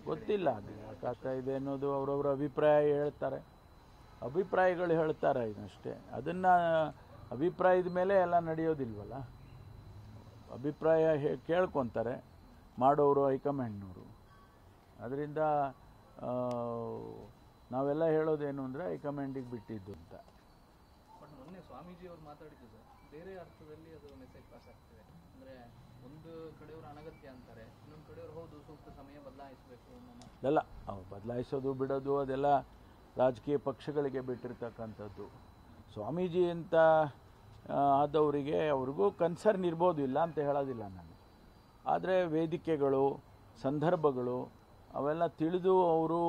ಗೊತ್ತಿಲ್ಲ ಅದು ಯಾಕಾಗ್ತಾ ಇದೆ ಅನ್ನೋದು ಅವರವರ ಅಭಿಪ್ರಾಯ ಹೇಳ್ತಾರೆ, ಅಭಿಪ್ರಾಯಗಳು ಹೇಳ್ತಾರೆ ಇದಷ್ಟೇ. ಅದನ್ನು ಅಭಿಪ್ರಾಯದ ಮೇಲೆ ಎಲ್ಲ ನಡೆಯೋದಿಲ್ವಲ್ಲ, ಅಭಿಪ್ರಾಯ ಕೇಳ್ಕೊತಾರೆ ಮಾಡೋರು ಹೈಕಮಾಂಡ್ನವರು. ಅದರಿಂದ ನಾವೆಲ್ಲ ಹೇಳೋದೇನು ಅಂದರೆ ಹೈಕಮಾಂಡಿಗೆ ಬಿಟ್ಟಿದ್ದು ಅಂತ. ಬಟ್ ಮೊನ್ನೆ ಸ್ವಾಮೀಜಿ ಅವರು ಮಾತಾಡಿದ್ದು ಸರ್ ಬೇರೆ ಅರ್ಥದಲ್ಲಿ ಅದು ಮೆಸೇಜ್ ಪಾಸ್ ಆಗ್ತಿದೆ. ಅಂದರೆ ಒಂದು ಕಡೆಯವರು ಅನಗತ್ಯ ಅಂತಾರೆ, ಇನ್ನೊಂದು ಕಡೆಯವರು ಹೌದು ಸೂಕ್ತ ಸಮಯ ಬದಲಾಯಿಸಬೇಕು ಎಲ್ಲ ಬದಲಾಯಿಸೋದು ಬಿಡೋದು ಅದೆಲ್ಲ ರಾಜಕೀಯ ಪಕ್ಷಗಳಿಗೆ ಬಿಟ್ಟಿರ್ತಕ್ಕಂಥದ್ದು. ಸ್ವಾಮೀಜಿ ಅಂತ ಆದವರಿಗೆ ಅವ್ರಿಗೂ ಕನ್ಸರ್ನ್ ಇರ್ಬೋದು, ಇಲ್ಲ ಅಂತ ಹೇಳೋದಿಲ್ಲ ನಾನು. ಆದರೆ ವೇದಿಕೆಗಳು, ಸಂದರ್ಭಗಳು ಅವೆಲ್ಲ ತಿಳಿದು ಅವರು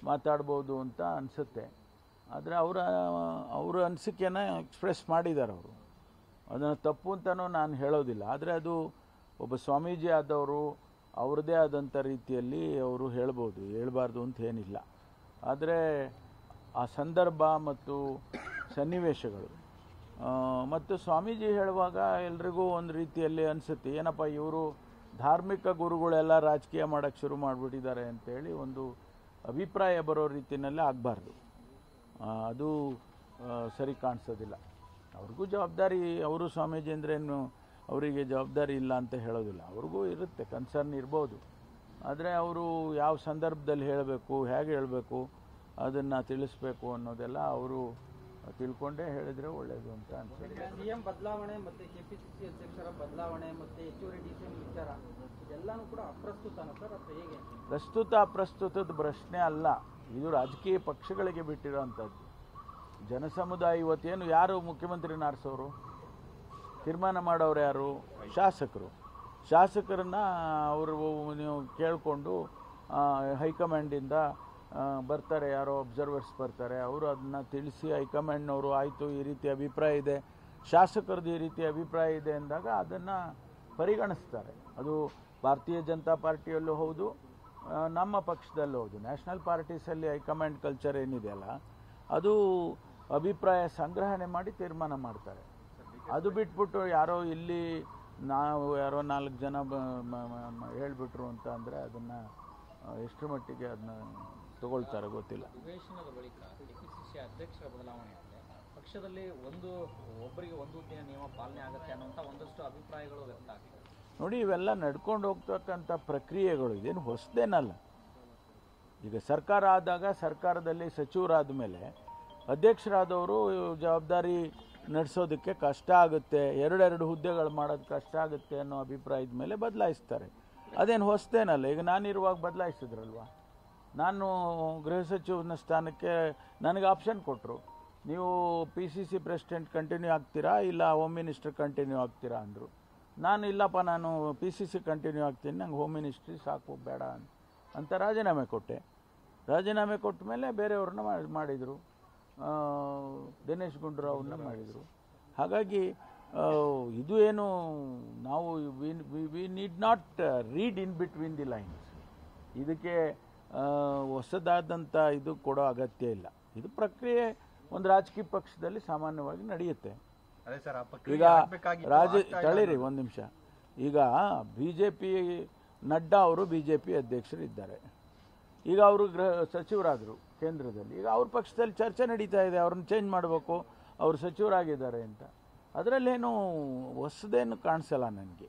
ಮಾತಾಡ್ಬೋದು ಅಂತ ಅನಿಸುತ್ತೆ. ಆದರೆ ಅವರ ಅನಿಸಿಕೆನ ಎಕ್ಸ್ಪ್ರೆಸ್ ಮಾಡಿದ್ದಾರೆ ಅವರು. ಅದನ್ನು ತಪ್ಪು ಅಂತಲೂ ನಾನು ಹೇಳೋದಿಲ್ಲ. ಆದರೆ ಅದು ಒಬ್ಬ ಸ್ವಾಮೀಜಿ ಆದವರು ಅವ್ರದ್ದೇ ಆದಂಥ ರೀತಿಯಲ್ಲಿ ಅವರು ಹೇಳ್ಬೋದು, ಹೇಳ್ಬಾರ್ದು ಅಂತ ಏನಿಲ್ಲ. ಆದರೆ ಆ ಸಂದರ್ಭ ಮತ್ತು ಸನ್ನಿವೇಶಗಳು ಮತ್ತು ಸ್ವಾಮೀಜಿ ಹೇಳುವಾಗ ಎಲ್ರಿಗೂ ಒಂದು ರೀತಿಯಲ್ಲಿ ಅನಿಸುತ್ತೆ, ಏನಪ್ಪ ಇವರು ಧಾರ್ಮಿಕ ಗುರುಗಳೆಲ್ಲ ರಾಜಕೀಯ ಮಾಡೋಕ್ಕೆ ಶುರು ಮಾಡಿಬಿಟ್ಟಿದ್ದಾರೆ ಅಂತೇಳಿ ಒಂದು ಅಭಿಪ್ರಾಯ ಬರೋ ರೀತಿಯಲ್ಲೇ ಆಗಬಾರ್ದು. ಅದು ಸರಿ ಕಾಣಿಸೋದಿಲ್ಲ. ಅವ್ರಿಗೂ ಜವಾಬ್ದಾರಿ, ಅವರು ಸ್ವಾಮೀಜಿ ಅಂದ್ರೇನು ಅವರಿಗೆ ಜವಾಬ್ದಾರಿ ಇಲ್ಲ ಅಂತ ಹೇಳೋದಿಲ್ಲ, ಅವ್ರಿಗೂ ಇರುತ್ತೆ, ಕನ್ಸರ್ನ್ ಇರ್ಬೋದು. ಆದರೆ ಅವರು ಯಾವ ಸಂದರ್ಭದಲ್ಲಿ ಹೇಳಬೇಕು, ಹೇಗೆ ಹೇಳಬೇಕು, ಅದನ್ನು ತಿಳಿಸ್ಬೇಕು ಅನ್ನೋದೆಲ್ಲ ಅವರು ತಿಳ್ಕೊಂಡೇ ಹೇಳಿದರೆ ಒಳ್ಳೆಯದು ಅಂತ ಅನ್ಸುತ್ತೆ. ಸಿಎಂ ಬದಲಾವಣೆ ಮತ್ತು ಕೆಪಿಸಿಸಿ ಅಧ್ಯಕ್ಷರ ಬದಲಾವಣೆ ಮತ್ತು ಹೆಚ್ಚುವರಿ ಡಿಸಿಎಂ ವಿಚಾರ ಇದೆಲ್ಲನೂ ಕೂಡ ಅಪ್ರಸ್ತುತನ ಸರ್, ಅಥವಾ ಹೇಗೆ? ಪ್ರಸ್ತುತ ಅಪ್ರಸ್ತುತದ ಪ್ರಶ್ನೆ ಅಲ್ಲ, ಇದು ರಾಜಕೀಯ ಪಕ್ಷಗಳಿಗೆ ಬಿಟ್ಟಿರೋವಂಥದ್ದು. ಜನಸಮುದಾಯ ಇವತ್ತೇನು ಯಾರು ಮುಖ್ಯಮಂತ್ರಿನ ಆರಿಸೋರು, ತೀರ್ಮಾನ ಮಾಡೋರು ಯಾರು? ಶಾಸಕರು. ಶಾಸಕರನ್ನ ಅವರು ನೀವು ಕೇಳಿಕೊಂಡು ಹೈಕಮಾಂಡಿಂದ ಬರ್ತಾರೆ, ಯಾರೋ ಅಬ್ಸರ್ವರ್ಸ್ ಬರ್ತಾರೆ, ಅವರು ಅದನ್ನು ತಿಳಿಸಿ ಹೈಕಮಾಂಡ್ನವರು ಆಯಿತು ಈ ರೀತಿ ಅಭಿಪ್ರಾಯ ಇದೆ, ಶಾಸಕರದ್ದು ಈ ರೀತಿ ಅಭಿಪ್ರಾಯ ಇದೆ ಅಂದಾಗ ಅದನ್ನು ಪರಿಗಣಿಸ್ತಾರೆ. ಅದು ಭಾರತೀಯ ಜನತಾ ಪಾರ್ಟಿಯಲ್ಲೂ ಹೌದು, ನಮ್ಮ ಪಕ್ಷದಲ್ಲೂ ಹೌದು. ನ್ಯಾಷನಲ್ ಪಾರ್ಟೀಸಲ್ಲಿ ಹೈಕಮಾಂಡ್ ಕಲ್ಚರ್ ಏನಿದೆಯಲ್ಲ, ಅದು ಅಭಿಪ್ರಾಯ ಸಂಗ್ರಹಣೆ ಮಾಡಿ ತೀರ್ಮಾನ ಮಾಡ್ತಾರೆ. ಅದು ಬಿಟ್ಬಿಟ್ಟು ಯಾರೋ ಇಲ್ಲಿ ನಾವು ಯಾರೋ 4 ಜನ ಹೇಳಿಬಿಟ್ರು ಅಂತ ಅಂದರೆ ಅದನ್ನು ಎಷ್ಟರ ಮಟ್ಟಿಗೆ ಅದನ್ನ ತಗೊಳ್ತಾರೆ ಗೊತ್ತಿಲ್ಲ. ಅಧಿವೇಶನದ ಬಳಿಕ ಕೆಪಿಸಿಸಿ ಅಧ್ಯಕ್ಷರ ಬದಲಾವಣೆ ಅಂದರೆ ಪಕ್ಷದಲ್ಲಿ ಒಬ್ಬರಿಗೆ ಒಂದು ಹುದ್ದೆಯ ನಿಯಮ ಪಾಲನೆ ಆಗುತ್ತೆ ಅನ್ನೋಂಥ ಒಂದಷ್ಟು ಅಭಿಪ್ರಾಯಗಳು ವ್ಯಕ್ತ ಆಗ್ತವೆ. ನೋಡಿ, ಇವೆಲ್ಲ ನಡ್ಕೊಂಡು ಹೋಗ್ತಕ್ಕಂಥ ಪ್ರಕ್ರಿಯೆಗಳು, ಇದೇನು ಹೊಸದೇನಲ್ಲ. ಈಗ ಸರ್ಕಾರ ಆದಾಗ ಸರ್ಕಾರದಲ್ಲಿ ಸಚಿವರಾದ ಮೇಲೆ ಅಧ್ಯಕ್ಷರಾದವರು ಜವಾಬ್ದಾರಿ ನಡೆಸೋದಕ್ಕೆ ಕಷ್ಟ ಆಗುತ್ತೆ, ಎರಡೆರಡು ಹುದ್ದೆಗಳು ಮಾಡೋದು ಕಷ್ಟ ಆಗುತ್ತೆ ಅನ್ನೋ ಅಭಿಪ್ರಾಯದ ಮೇಲೆ ಬದಲಾಯಿಸ್ತಾರೆ. ಅದೇನು ಹೊಸದೇನಲ್ಲ. ಈಗ ನಾನಿರುವಾಗ ಬದಲಾಯಿಸಿದ್ರಲ್ವ, ನಾನು ಗೃಹ ಸಚಿವನ ಸ್ಥಾನಕ್ಕೆ ನನಗೆ ಆಪ್ಷನ್ ಕೊಟ್ಟರು, ನೀವು PCC ಪ್ರೆಸಿಡೆಂಟ್ ಕಂಟಿನ್ಯೂ ಆಗ್ತೀರಾ ಇಲ್ಲ ಹೋಮ್ ಮಿನಿಸ್ಟರ್ ಕಂಟಿನ್ಯೂ ಆಗ್ತೀರಾ ಅಂದರು. ನಾನು ಇಲ್ಲಪ್ಪ, ನಾನು PCC ಕಂಟಿನ್ಯೂ ಆಗ್ತೀನಿ, ನಂಗೆ ಹೋಮ್ ಮಿನಿಸ್ಟ್ರಿ ಸಾಕು ಬೇಡ ಅಂತ ರಾಜೀನಾಮೆ ಕೊಟ್ಟೆ. ರಾಜೀನಾಮೆ ಕೊಟ್ಟ ಮೇಲೆ ಬೇರೆಯವ್ರನ್ನ ಮಾಡಿದರು, ದಿನೇಶ್ ಗುಂಡೂರಾವ್ರನ್ನ ಮಾಡಿದರು. ಹಾಗಾಗಿ ಇದು ಏನು ನಾವು we need not read in between the lines. ಇದಕ್ಕೆ ಹೊಸದಾದಂಥ ಇದು ಕೊಡೋ ಅಗತ್ಯ ಇಲ್ಲ. ಇದು ಪ್ರಕ್ರಿಯೆ ಒಂದು ರಾಜಕೀಯ ಪಕ್ಷದಲ್ಲಿ ಸಾಮಾನ್ಯವಾಗಿ ನಡೆಯುತ್ತೆ. ಈಗ ತಳೀರಿ ಒಂದು ನಿಮಿಷ. ಈಗ BJP ನಡ್ಡಾ ಅವರು BJP ಅಧ್ಯಕ್ಷರಿದ್ದಾರೆ, ಈಗ ಅವರು ಸಚಿವರಾದರು ಕೇಂದ್ರದಲ್ಲಿ. ಈಗ ಅವ್ರ ಪಕ್ಷದಲ್ಲಿ ಚರ್ಚೆ ನಡೀತಾ ಇದೆ, ಅವ್ರನ್ನ ಚೇಂಜ್ ಮಾಡಬೇಕು, ಅವರು ಸಚಿವರಾಗಿದ್ದಾರೆ ಅಂತ. ಅದರಲ್ಲೇನು ಹೊಸದೇನು ಕಾಣಿಸಲ್ಲ ನನಗೆ.